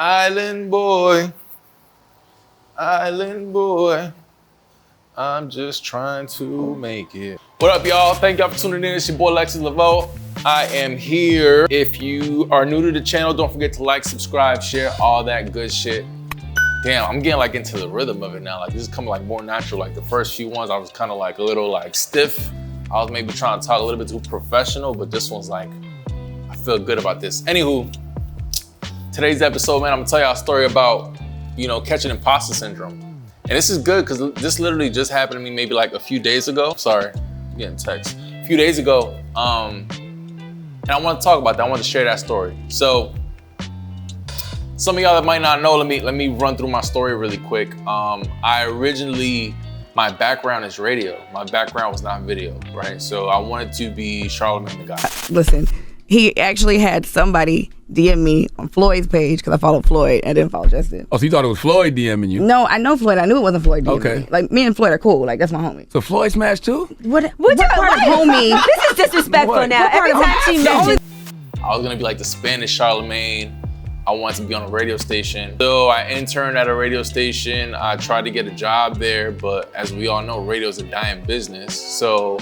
Island boy, I'm just trying to make it. What up, y'all? Thank y'all for tuning in. It's your boy, Alexis Lavoe. I am here. If you are new to the channel, don't forget to like, subscribe, share, all that good shit. Damn, I'm getting like into the rhythm of it now. Like this is coming like more natural. Like the first few ones, I was kind of like a little like stiff. I was maybe trying to talk a little bit too professional, but this one's like, I feel good about this. Anywho, today's episode, man, I'm gonna tell y'all a story about, catching imposter syndrome. And this is good because this literally just happened to me maybe like a few days ago. Sorry, I'm getting text. A few days ago, and I want to talk about that. I want to share that story. So, some of y'all that might not know, let me run through my story really quick. My background is radio. My background was not video, right? So I wanted to be Charlamagne the God. Listen, he actually had somebody DM me on Floyd's page because I followed Floyd and didn't follow Justin. Oh, so you thought it was Floyd DMing you? No, I know Floyd. I knew it wasn't Floyd DMing Okay. me. Like, me and Floyd are cool. Like, that's my homie. So Floyd smashed too? What part of homie? This is disrespectful What? now. Every time she mentions I was gonna be like the Spanish Charlamagne. I wanted to be on a radio station. So I interned at a radio station. I tried to get a job there, but as we all know, radio is a dying business. So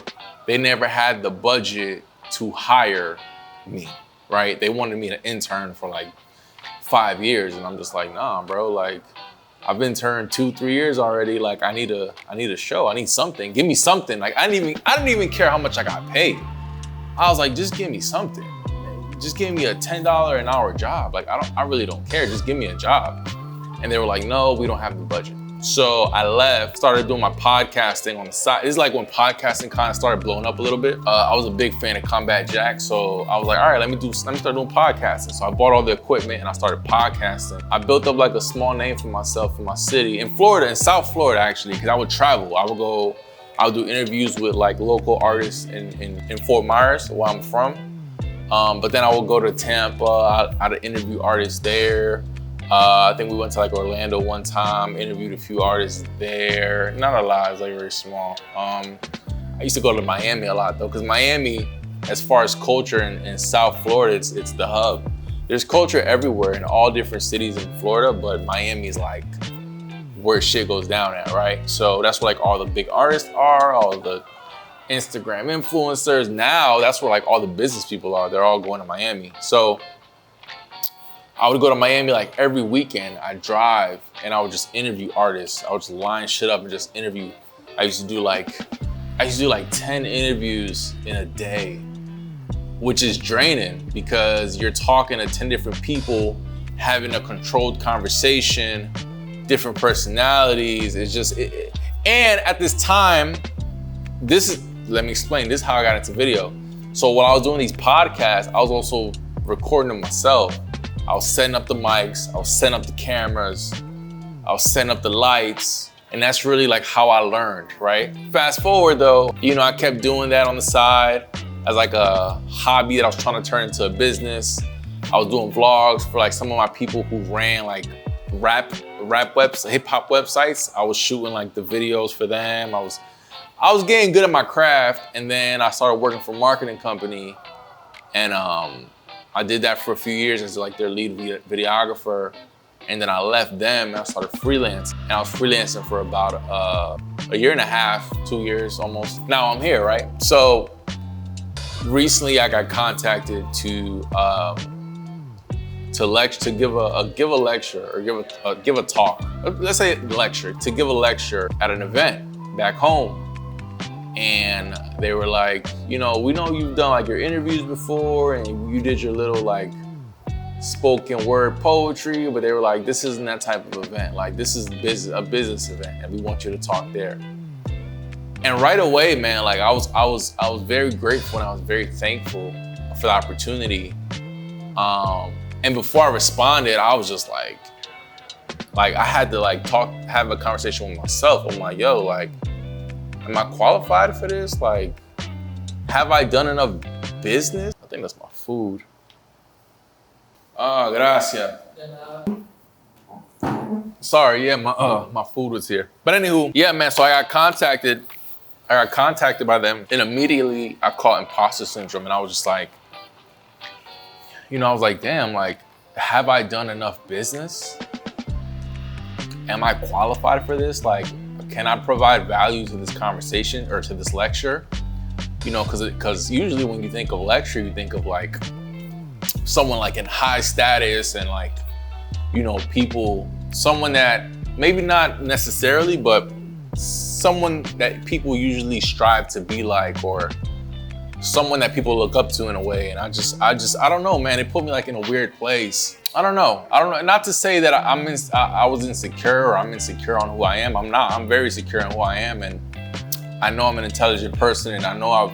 they never had the budget to hire me, right? They wanted me to intern for like 5 years. And I'm just like, nah, bro, like I've interned 2-3 years already. Like I need a show, I need something. Give me something. Like I didn't even care how much I got paid. I was like, just give me something. Just give me a $10 an hour job. Like I really don't care. Just give me a job. And they were like, no, we don't have the budget. So I left, started doing my podcasting on the side. This is like when podcasting kind of started blowing up a little bit. I was a big fan of Combat Jack. So I was like, all right, let me start doing podcasting. So I bought all the equipment and I started podcasting. I built up like a small name for myself in my city, in Florida, in South Florida actually, because I would travel. I would do interviews with like local artists in Fort Myers, where I'm from. But then I would go to Tampa, I'd interview artists there. I think we went to like Orlando one time, interviewed a few artists there. Not a lot, it's like very small. I used to go to Miami a lot though, because Miami, as far as culture in South Florida, it's the hub. There's culture everywhere in all different cities in Florida, but Miami is like where shit goes down at, right? So that's where like all the big artists are, all the Instagram influencers. Now that's where like all the business people are. They're all going to Miami. So I would go to Miami like every weekend. I'd drive and I would just interview artists. I would just line shit up and just interview. I used to do like 10 interviews in a day, which is draining because you're talking to 10 different people, having a controlled conversation, different personalities. It's just, and at this time, let me explain, this is how I got into video. So while I was doing these podcasts, I was also recording them myself. I was setting up the mics, I was setting up the cameras, I was setting up the lights, and that's really like how I learned, right? Fast forward though, I kept doing that on the side as like a hobby that I was trying to turn into a business. I was doing vlogs for like some of my people who ran like rap websites, hip hop websites. I was shooting like the videos for them. I was getting good at my craft, and then I started working for a marketing company, and I did that for a few years as like their lead videographer, and then I left them and I started freelancing. And I was freelancing for about a year and a half, 2 years almost. Now I'm here, right? So recently I got contacted to give a lecture or give a talk. Let's say lecture, to give a lecture at an event back home. And they were like, we know you've done like your interviews before and you did your little like spoken word poetry, but they were like, this isn't that type of event. Like this is a business event and we want you to talk there. And right away, man, like I was very grateful and I was very thankful for the opportunity. And before I responded, I was just like I had to like have a conversation with myself. I'm like, yo, like, am I qualified for this? Like, have I done enough business? I think that's my food. Gracias. Sorry, yeah, my food was here. But anywho, yeah, man, so I got contacted by them, and immediately I caught imposter syndrome, and I was just like, I was like, damn, like, have I done enough business? Am I qualified for this? Like, can I provide value to this conversation or to this lecture? You know, because usually when you think of lecture, you think of like someone like in high status and like, you know, someone that maybe not necessarily, but someone that people usually strive to be like, or someone that people look up to in a way. And I don't know, man. It put me like in a weird place. I don't know. Not to say that I was insecure or I'm insecure on who I am. I'm not. I'm very secure in who I am, and I know I'm an intelligent person, and I know I've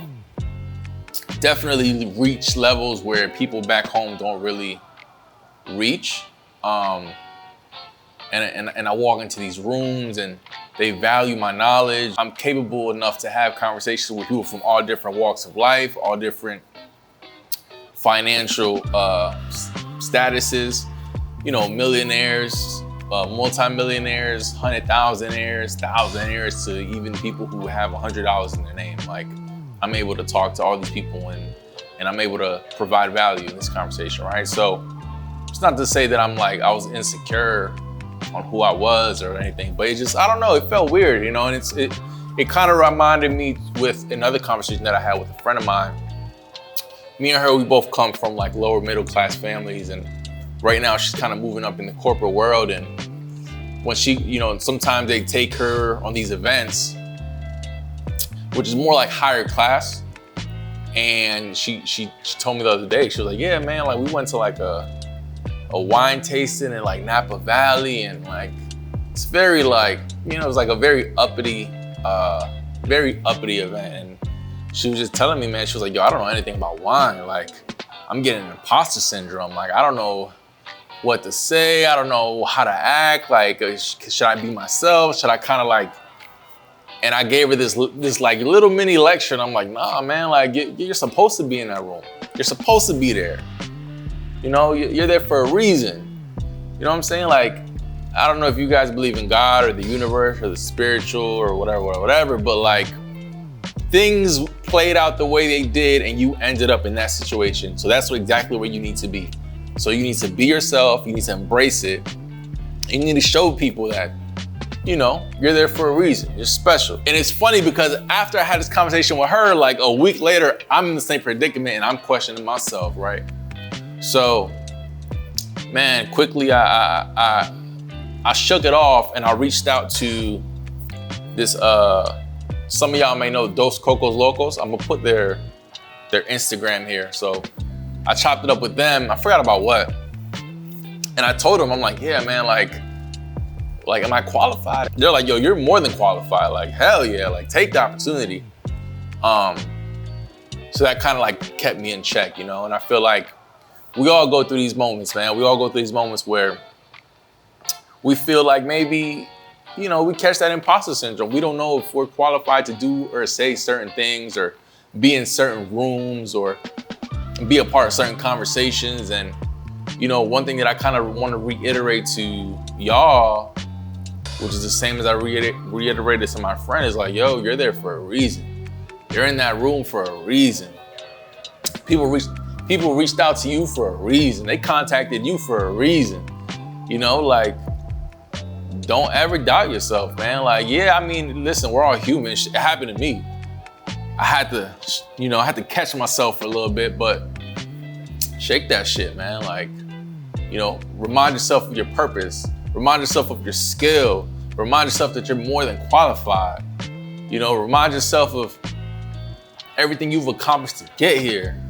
definitely reached levels where people back home don't really reach. And I walk into these rooms and they value my knowledge. I'm capable enough to have conversations with people from all different walks of life, all different financial statuses, you know, millionaires, multimillionaires, 100,000aires, thousandaires, to even people who have $100 in their name. Like, I'm able to talk to all these people and I'm able to provide value in this conversation, right? So it's not to say that I'm like, I was insecure on who I was or anything, but it just, I don't know, it felt weird, you know, and it kind of reminded me with another conversation that I had with a friend of mine. Me and her, we both come from like lower middle class families, and right now she's kind of moving up in the corporate world. And when she, you know, sometimes they take her on these events, which is more like higher class. And she told me the other day, she was like, yeah, man, like we went to like a wine tasting in like Napa Valley, and like it's very like, you know, it was like a very uppity event. And she was just telling me, man, she was like, yo, I don't know anything about wine. Like, I'm getting an imposter syndrome. Like, I don't know what to say. I don't know how to act. Like, should I be myself? Should I kind of like, and I gave her this like little mini lecture, and I'm like, nah, man, like you're supposed to be in that room. You're supposed to be there. You know, you're there for a reason. You know what I'm saying? Like, I don't know if you guys believe in God or the universe or the spiritual or whatever, but like things played out the way they did and you ended up in that situation. So that's exactly where you need to be. So you need to be yourself, you need to embrace it, and you need to show people that, you know, you're there for a reason, you're special. And it's funny because after I had this conversation with her, like a week later, I'm in the same predicament and I'm questioning myself, right? So, man, quickly I shook it off and I reached out to this, some of y'all may know Dos Cocos Locos. I'm gonna put their Instagram here. So I chopped it up with them. I forgot about what. And I told them, I'm like, yeah, man, like, am I qualified? They're like, yo, you're more than qualified. Like, hell yeah, like take the opportunity. So that kind of like kept me in check, you know? And I feel like we all go through these moments, man. We all go through these moments where we feel like maybe, you know, we catch that imposter syndrome. We don't know if we're qualified to do or say certain things or be in certain rooms or be a part of certain conversations. And, you know, one thing that I kind of want to reiterate to y'all, which is the same as I reiterated to my friend, is like, yo, you're there for a reason. You're in that room for a reason. People reached out to you for a reason. They contacted you for a reason. You know, like, don't ever doubt yourself, man. Like, yeah, I mean, listen, we're all human. It happened to me. I had to catch myself for a little bit, but shake that shit, man. Like, you know, remind yourself of your purpose. Remind yourself of your skill. Remind yourself that you're more than qualified. You know, remind yourself of everything you've accomplished to get here.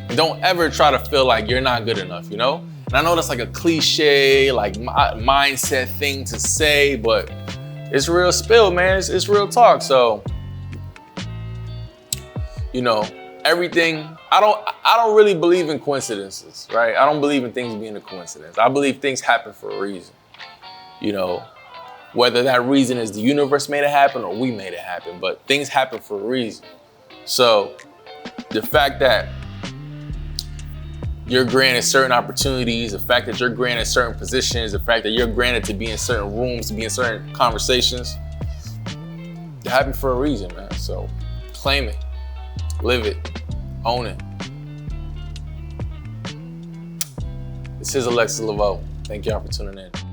And don't ever try to feel like you're not good enough, you know? And I know that's like a cliche, like mindset thing to say, but it's real spill, man. It's real talk. So, you know, everything, I don't really believe in coincidences, right? I don't believe in things being a coincidence. I believe things happen for a reason. You know, whether that reason is the universe made it happen or we made it happen, but things happen for a reason. So the fact that you're granted certain opportunities, the fact that you're granted certain positions, the fact that you're granted to be in certain rooms, to be in certain conversations, they happen for a reason, man. So claim it, live it, own it. This is Alexis Lavoe. Thank y'all for tuning in.